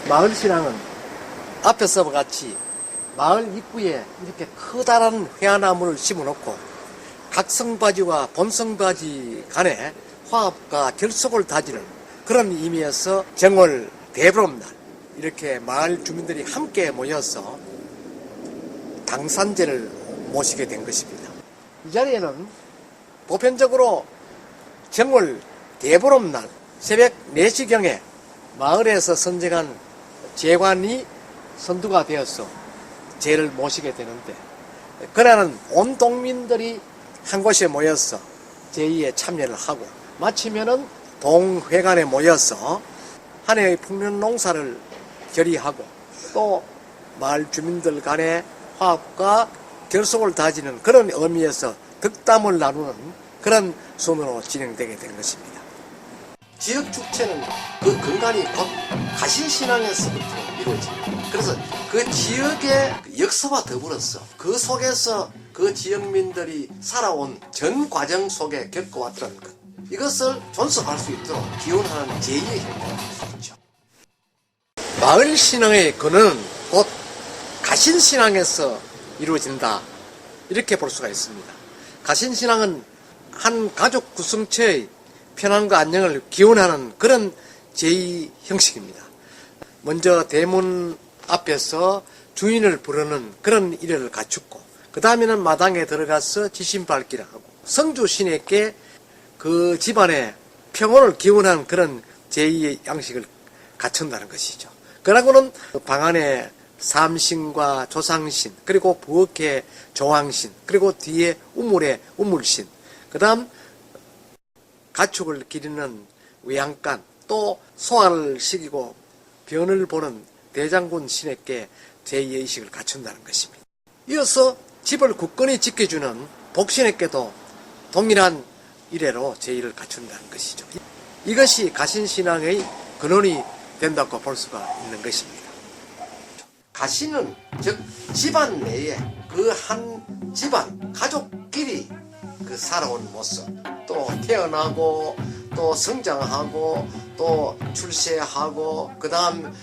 마을 신앙은 앞에서 같이 마을 입구에 이렇게 커다란 회화나무를 심어놓고 각성바지와 본성바지 간에 화합과 결속을 다지는 그런 의미에서 정월 대보름날 이렇게 마을 주민들이 함께 모여서 당산제를 모시게 된 것입니다. 이 자리에는 보편적으로 정월 대보름날 새벽 4시경에 마을에서 선정한 제관이 선두가 되어서 제를 모시게 되는데, 그날은 온 동민들이 한 곳에 모여서 제의에 참여를 하고 마치면은 동회관에 모여서 한 해의 풍년 농사를 결의하고 또 마을 주민들 간의 화합과 결속을 다지는 그런 의미에서 덕담을 나누는 그런 순으로 진행되게 된 것입니다. 지역 축제는 그 근간이 곧 가신신앙에서부터 이루어집니다. 그래서 그 지역의 역사와 더불어서 그 속에서 그 지역민들이 살아온 전 과정 속에 겪어왔던 것, 이것을 존속할 수 있도록 기원하는 제의의 행동을 할 수 있죠. 마을 신앙의 근원은 곧 가신신앙에서 이루어진다, 이렇게 볼 수가 있습니다. 가신신앙은 한 가족 구성체의 편안과 안녕을 기원하는 그런 제의 형식입니다. 먼저 대문 앞에서 주인을 부르는 그런 일을 갖추고, 그 다음에는 마당에 들어가서 지신밟기를 하고 성주 신에게 그 집안의 평온을 기원하는 그런 제의의 양식을 갖춘다는 것이죠. 그러고는 방 안에 삼신과 조상신, 그리고 부엌에 조왕신, 그리고 뒤에 우물에 우물신, 그 다음 가축을 기리는 외양간, 또 소화를 시키고 변을 보는 대장군 신에게 제의의식을 갖춘다는 것입니다. 이어서 집을 굳건히 지켜주는 복신에게도 동일한 이래로 제의를 갖춘다는 것이죠. 이것이 가신신앙의 근원이 된다고 볼 수가 있는 것입니다. 가신은 즉 집안 내에 그 한 집안 가족끼리 그 살아온 모습, 또 태어나고 또 성장하고 또 출세하고 그 다음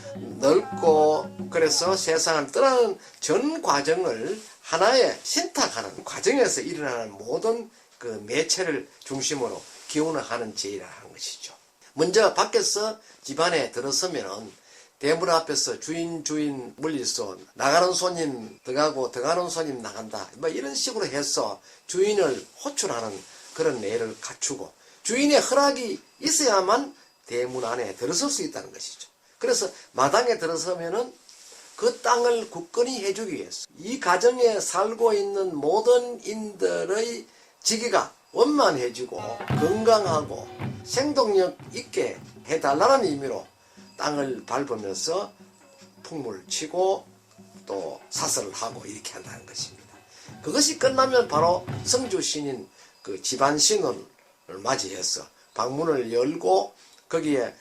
늙고, 그래서 세상을 떠나는 전 과정을 하나의 신탁하는 과정에서 일어나는 모든 그 매체를 중심으로 기원을 하는 제의라는 것이죠. 먼저 밖에서 집안에 들어서면은 대문 앞에서 주인 물리소, 나가는 손님 들어가고 들어가는 손님 나간다, 뭐 이런 식으로 해서 주인을 호출하는 그런 예를 갖추고, 주인의 허락이 있어야만 대문 안에 들어설 수 있다는 것이죠. 그래서 마당에 들어서면은 그 땅을 굳건히 해주기 위해서 이 가정에 살고 있는 모든 인들의 지기가 원만해지고 건강하고 생동력 있게 해달라는 의미로 땅을 밟으면서 풍물 치고 또 사설을 하고 이렇게 한다는 것입니다. 그것이 끝나면 바로 성주신인 그 집안신을 맞이해서 방문을 열고 거기에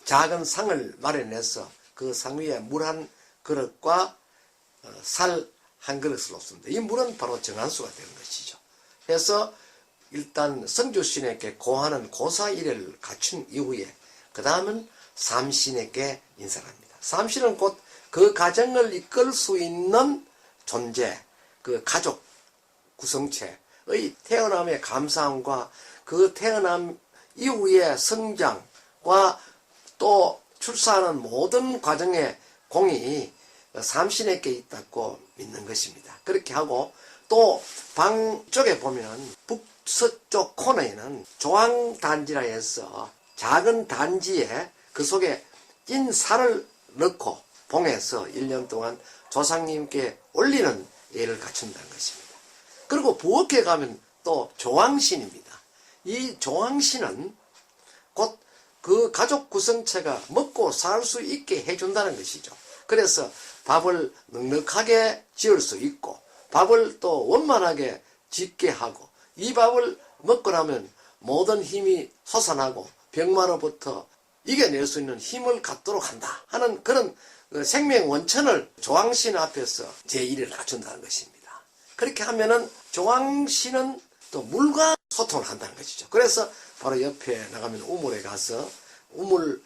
작은 상을 마련해서 그 상 위에 물 한 그릇과 살 한 그릇을 놓습니다. 이 물은 바로 정한수가 되는 것이죠. 그래서 일단 성주신에게 고하는 고사 일회를 갖춘 이후에 그 다음은 삼신에게 인사를 합니다. 삼신은 곧 그 가정을 이끌 수 있는 존재, 그 가족 구성체의 태어남의 감사함과 그 태어남 이후의 성장과 또 출산하는 모든 과정의 공이 삼신에게 있다고 믿는 것입니다. 그렇게 하고 또 방 쪽에 보면 북서쪽 코너에는 조항단지라 해서 작은 단지에 그 속에 찐 살을 넣고 봉해서 1년 동안 조상님께 올리는 예를 갖춘다는 것입니다. 그리고 부엌에 가면 또 조왕신입니다. 이 조왕신은 곧 그 가족 구성체가 먹고 살 수 있게 해준다는 것이죠. 그래서 밥을 넉넉하게 지을 수 있고 밥을 또 원만하게 짓게 하고 이 밥을 먹고 나면 모든 힘이 솟아나고 병마로부터 이겨낼 수 있는 힘을 갖도록 한다 하는 그런 생명 원천을 조왕신 앞에서 제의를 갖춘다는 것입니다. 그렇게 하면은 조왕신은 또 물과 소통을 한다는 것이죠. 그래서 바로 옆에 나가면 우물에 가서 우물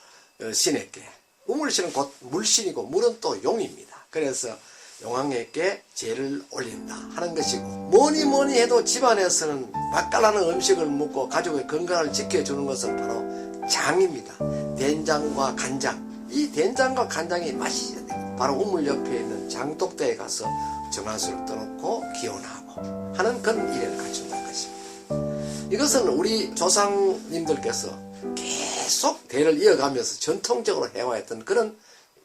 신에게 우물신은 곧 물신이고 물은 또 용입니다. 그래서 용왕에게 제를 올린다 하는 것이고, 뭐니 뭐니 해도 집안에서는 맛깔나는 음식을 먹고 가족의 건강을 지켜주는 것은 바로 장입니다. 된장과 간장, 이 된장과 간장이 맛이 바로 우물 옆에 있는 장독대에 가서 정화수를 떠놓고 기원하고 하는 그런 일을 갖춘다는 것입니다. 이것은 우리 조상님들께서 계속 대를 이어가면서 전통적으로 해왔던 그런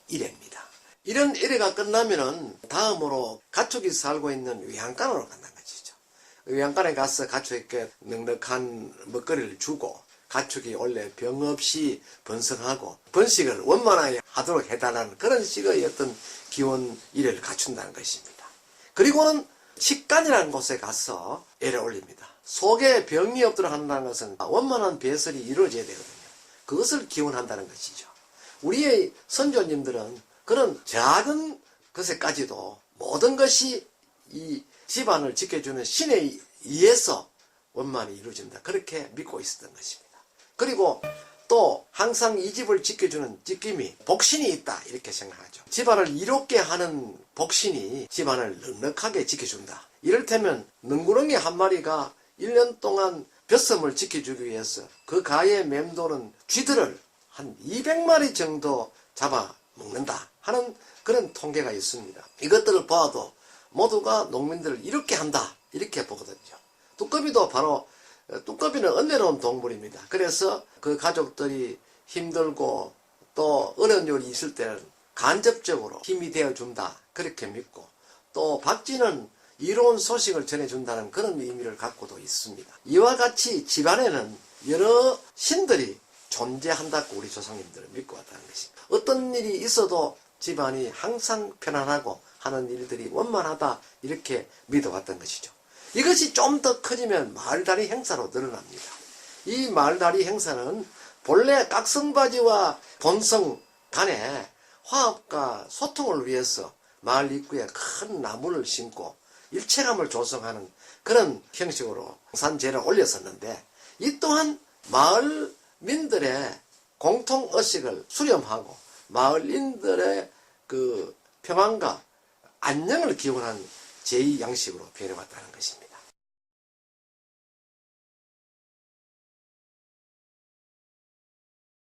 일입니다. 이런 일회가 끝나면은 다음으로 가축이 살고 있는 외양간으로 간다는 것이죠. 외양간에 가서 가축에게 넉넉한 먹거리를 주고, 가축이 원래 병 없이 번성하고 번식을 원만하게 하도록 해달라는 그런 식의 어떤 기원 일회를 갖춘다는 것입니다. 그리고는 식간이라는 곳에 가서 애를 올립니다. 속에 병이 없도록 한다는 것은 원만한 배설이 이루어져야 되거든요. 그것을 기원한다는 것이죠. 우리의 선조님들은 그런 작은 것에까지도 모든 것이 이 집안을 지켜주는 신에 의해서 원만히 이루어진다, 그렇게 믿고 있었던 것입니다. 그리고 또 항상 이 집을 지켜주는 찌낌이 복신이 있다, 이렇게 생각하죠. 집안을 이롭게 하는 복신이 집안을 넉넉하게 지켜준다. 이를테면 능구렁이 한 마리가 1년 동안 벼섬을 지켜주기 위해서 그 가에 맴도는 쥐들을 한 200마리 정도 잡아 먹는다 하는 그런 통계가 있습니다. 이것들을 보아도 모두가 농민들을 이렇게 한다, 이렇게 보거든요. 뚜꺼비도 바로, 뚜꺼비는 은혜로운 동물입니다. 그래서 그 가족들이 힘들고 또 어려운 일이 있을 때는 간접적으로 힘이 되어준다, 그렇게 믿고, 또 박쥐는 이로운 소식을 전해준다는 그런 의미를 갖고도 있습니다. 이와 같이 집안에는 여러 신들이 존재한다고 우리 조상님들은 믿고 왔다는 것입니다. 어떤 일이 있어도 집안이 항상 편안하고 하는 일들이 원만하다, 이렇게 믿어왔던 것이죠. 이것이 좀 더 커지면 마을다리 행사로 늘어납니다. 이 마을다리 행사는 본래 깍성바지와 본성 간의 화합과 소통을 위해서 마을 입구에 큰 나무를 심고 일체감을 조성하는 그런 형식으로 산제를 올렸었는데, 이 또한 마을민들의 공통의식을 수렴하고 마을인들의 그 평안과 안녕을 기원한 제2 양식으로 변해왔다는 것입니다.